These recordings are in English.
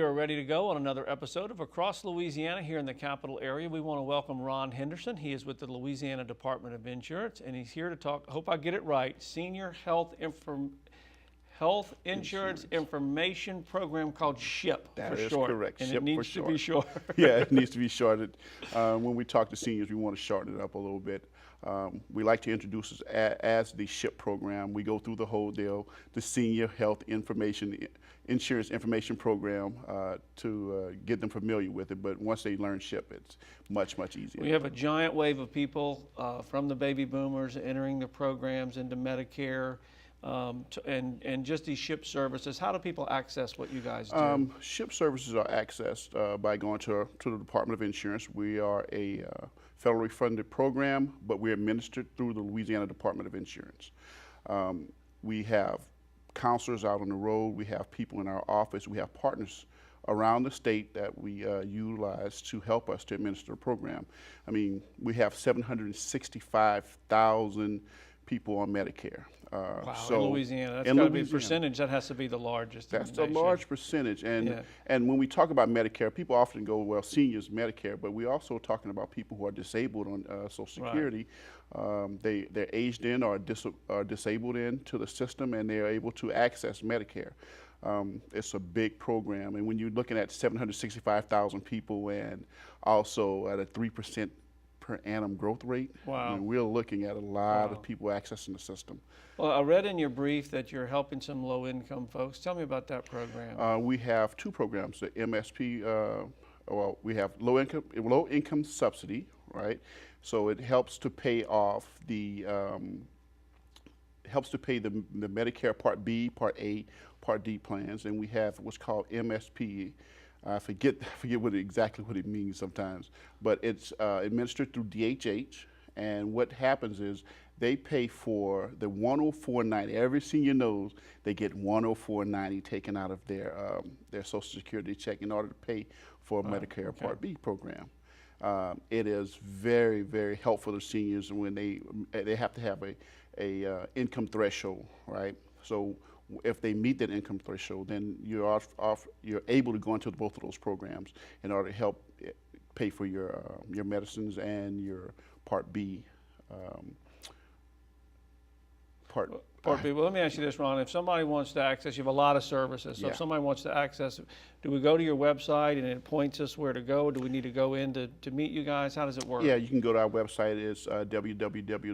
are ready to go on another episode of Across Louisiana here in the capital area. We want to welcome Ron Henderson. He is with the Louisiana Department of Insurance, and he's here to talk, hope I get it right, Senior Health Insurance Information Program called SHIIP That is short. correct. And SHIIP it needs to be short. Yeah, it needs to be shorted. When we talk to seniors, we want to shorten it up a little bit. We like to introduce it as the SHIIP program. We go through the whole deal, the Senior Health Insurance Information Program, to get them familiar with it. But once they learn SHIIP, it's much, much easier. We have a giant wave of people from the baby boomers entering the programs into Medicare. And just these SHIIP services, how do people access what you guys do? SHIIP services are accessed by going to the Department of Insurance. We are a federally funded program, but we're administered through the Louisiana Department of Insurance. We have counselors out on the road. We have people in our office. We have partners around the state that we utilize to help us to administer the program. I mean, we have 765,000 people on Medicare. Wow, so in Louisiana, that's got to be a percentage. That has to be the largest. That's a large percentage. And when we talk about Medicare, people often go, well, seniors Medicare, but we're also talking about people who are disabled on Social Security. Right. They're aged in or disabled into the system, and they're able to access Medicare. It's a big program, and when you're looking at 765,000 people and also at a 3% per annum growth rate, wow. I mean, we're looking at a lot of people accessing the system. Well, I read in your brief that you're helping some low-income folks. Tell me about that program. We have two programs, the MSP, well, we have low-income subsidy, right? So it helps to pay off the, the Medicare Part B, Part A, Part D plans, and we have what's called MSP. I forget exactly what it means sometimes, but it's administered through DHH, and what happens is they pay for the $104.90. Every senior knows they get $104.90 taken out of their Social Security check in order to pay for a Medicare Part B program. It is very, very helpful to seniors when they have to have a income threshold, right? So if they meet that income threshold, then you're able to go into both of those programs in order to help pay for your medicines and your Part B. Part B. Well, let me ask you this, Ron. If somebody wants to access, you have a lot of services. So if somebody wants to access, do we go to your website and it points us where to go? Do we need to go in to meet you guys? How does it work? Yeah, you can go to our website. It's www.ldi.la.gov.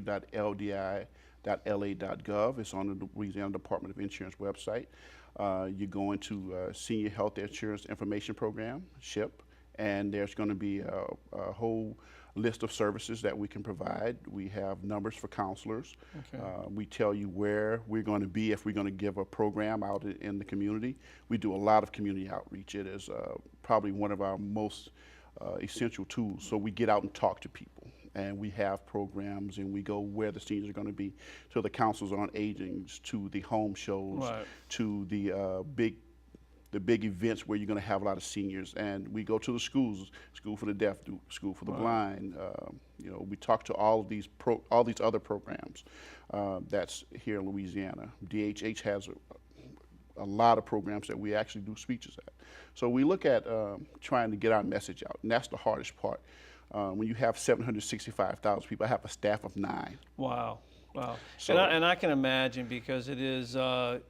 It's on the Louisiana Department of Insurance website. You go into Senior Health Insurance Information Program, SHIIP, and there's going to be a whole list of services that we can provide. We have numbers for counselors. Okay. We tell you where we're going to be if we're going to give a program out in the community. We do a lot of community outreach. It is probably one of our most essential tools. So we get out and talk to people, and we have programs, and we go where the seniors are going to be, to the councils on aging, to the home shows, right, to the big events where you're going to have a lot of seniors. And we go to the schools, School for the Deaf, School for the Blind. You know, we talk to all these other programs that's here in Louisiana. DHH has a lot of programs that we actually do speeches at. So we look at trying to get our message out, and that's the hardest part. When you have 765,000 people, I have a staff of 9. Wow. Wow. So, and I can imagine, because it is, that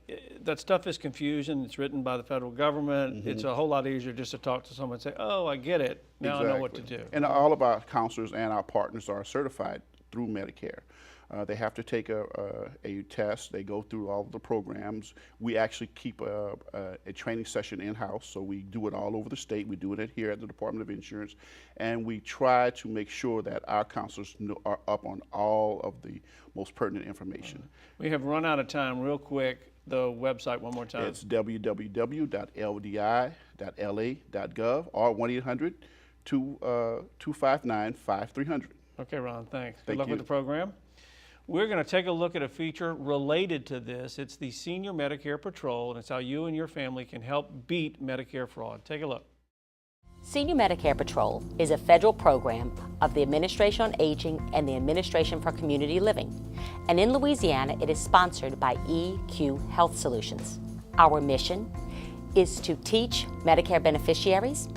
stuff is confusion. It's written by the federal government. Mm-hmm. It's a whole lot easier just to talk to someone and say, oh, I get it. Now I know what to do. And all of our counselors and our partners are certified through Medicare. They have to take a test. They go through all of the programs. We actually keep a training session in-house, so we do it all over the state. We do it here at the Department of Insurance, and we try to make sure that our counselors are up on all of the most pertinent information. We have run out of time. Real quick, the website one more time. It's www.ldi.la.gov or 1-800-259-5300. Okay, Ron, thanks. Good luck with the program. We're going to take a look at a feature related to this. It's the Senior Medicare Patrol, and it's how you and your family can help beat Medicare fraud. Take a look. Senior Medicare Patrol is a federal program of the Administration on Aging and the Administration for Community Living. And in Louisiana, it is sponsored by EQ Health Solutions. Our mission is to teach Medicare beneficiaries,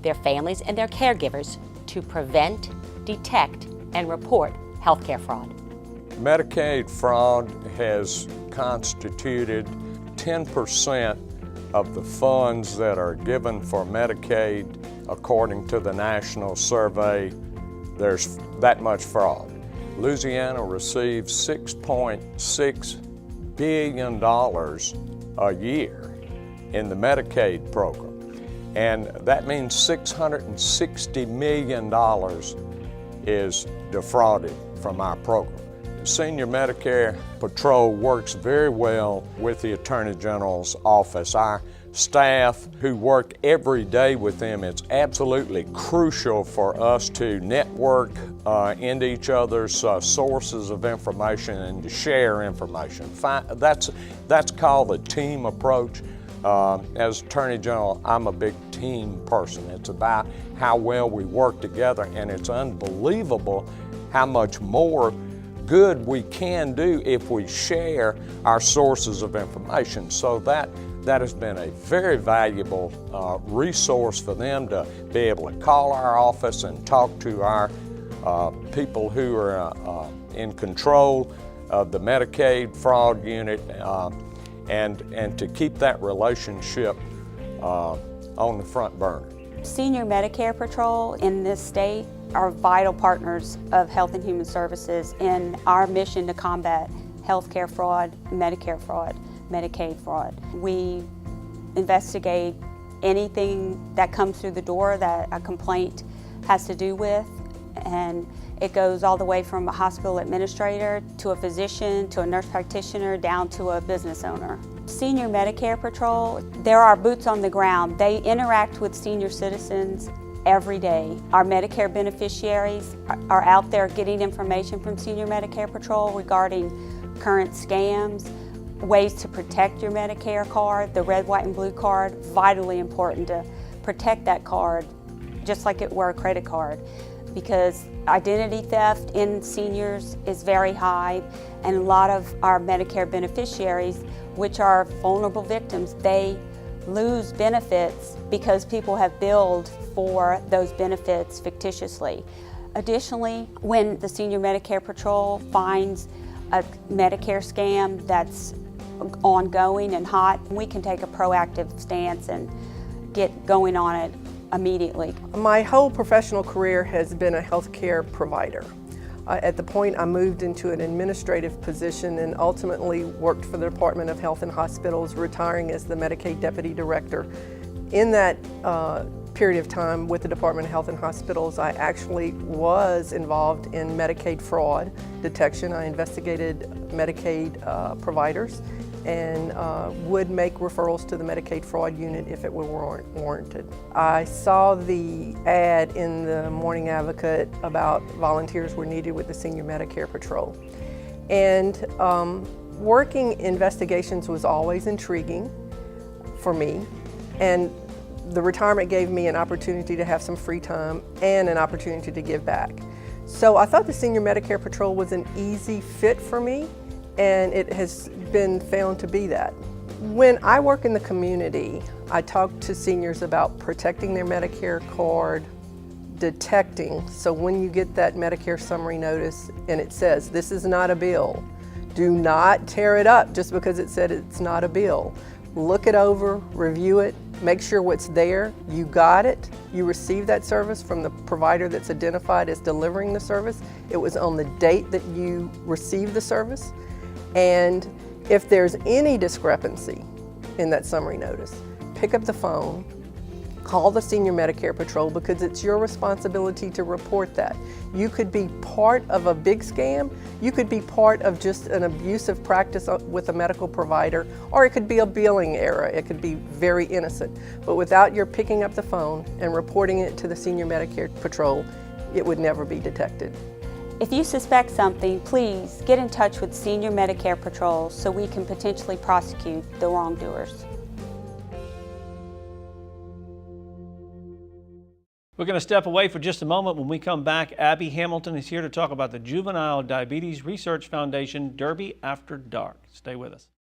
their families, and their caregivers to prevent, detect, and report healthcare fraud. Medicaid fraud has constituted 10% of the funds that are given for Medicaid. According to the national survey, there's that much fraud. Louisiana receives $6.6 billion a year in the Medicaid program. And that means $660 million is defrauded from our program. The Senior Medicare Patrol works very well with the Attorney General's office. Our staff who work every day with them, it's absolutely crucial for us to network into each other's sources of information and to share information. That's called the team approach. As Attorney General, I'm a big team person. It's about how well we work together, and it's unbelievable how much more good we can do if we share our sources of information. So that has been a very valuable resource for them to be able to call our office and talk to our people who are in control of the Medicaid fraud unit, and to keep that relationship on the front burner. Senior Medicare Patrol in this state are vital partners of Health and Human Services in our mission to combat healthcare fraud, Medicare fraud, Medicaid fraud. We investigate anything that comes through the door that a complaint has to do with, and it goes all the way from a hospital administrator to a physician to a nurse practitioner down to a business owner. Senior Medicare Patrol, there are boots on the ground. They interact with senior citizens every day. Our Medicare beneficiaries are out there getting information from Senior Medicare Patrol regarding current scams, ways to protect your Medicare card, the red, white, and blue card. Vitally important to protect that card just like it were a credit card, because identity theft in seniors is very high, and a lot of our Medicare beneficiaries, which are vulnerable victims, they lose benefits because people have billed for those benefits fictitiously. Additionally, when the Senior Medicare Patrol finds a Medicare scam that's ongoing and hot, we can take a proactive stance and get going on it immediately. My whole professional career has been a healthcare provider. At the point I moved into an administrative position and ultimately worked for the Department of Health and Hospitals, retiring as the Medicaid Deputy Director. In that period of time with the Department of Health and Hospitals, I actually was involved in Medicaid fraud detection. I investigated Medicaid providers and would make referrals to the Medicaid fraud unit if it were warranted. I saw the ad in the Morning Advocate about volunteers were needed with the Senior Medicare Patrol. And working investigations was always intriguing for me, and the retirement gave me an opportunity to have some free time and an opportunity to give back. So I thought the Senior Medicare Patrol was an easy fit for me, and it has been found to be that. When I work in the community, I talk to seniors about protecting their Medicare card, detecting, so when you get that Medicare summary notice and it says, this is not a bill, do not tear it up just because it said it's not a bill. Look it over, review it, make sure what's there, you got it, you received that service from the provider that's identified as delivering the service, it was on the date that you received the service, and if there's any discrepancy in that summary notice, pick up the phone, call the Senior Medicare Patrol, because it's your responsibility to report that. You could be part of a big scam, you could be part of just an abusive practice with a medical provider, or it could be a billing error, it could be very innocent. But without your picking up the phone and reporting it to the Senior Medicare Patrol, it would never be detected. If you suspect something, please get in touch with Senior Medicare Patrol so we can potentially prosecute the wrongdoers. We're going to step away for just a moment. When we come back, Abby Hamilton is here to talk about the Juvenile Diabetes Research Foundation Derby After Dark. Stay with us.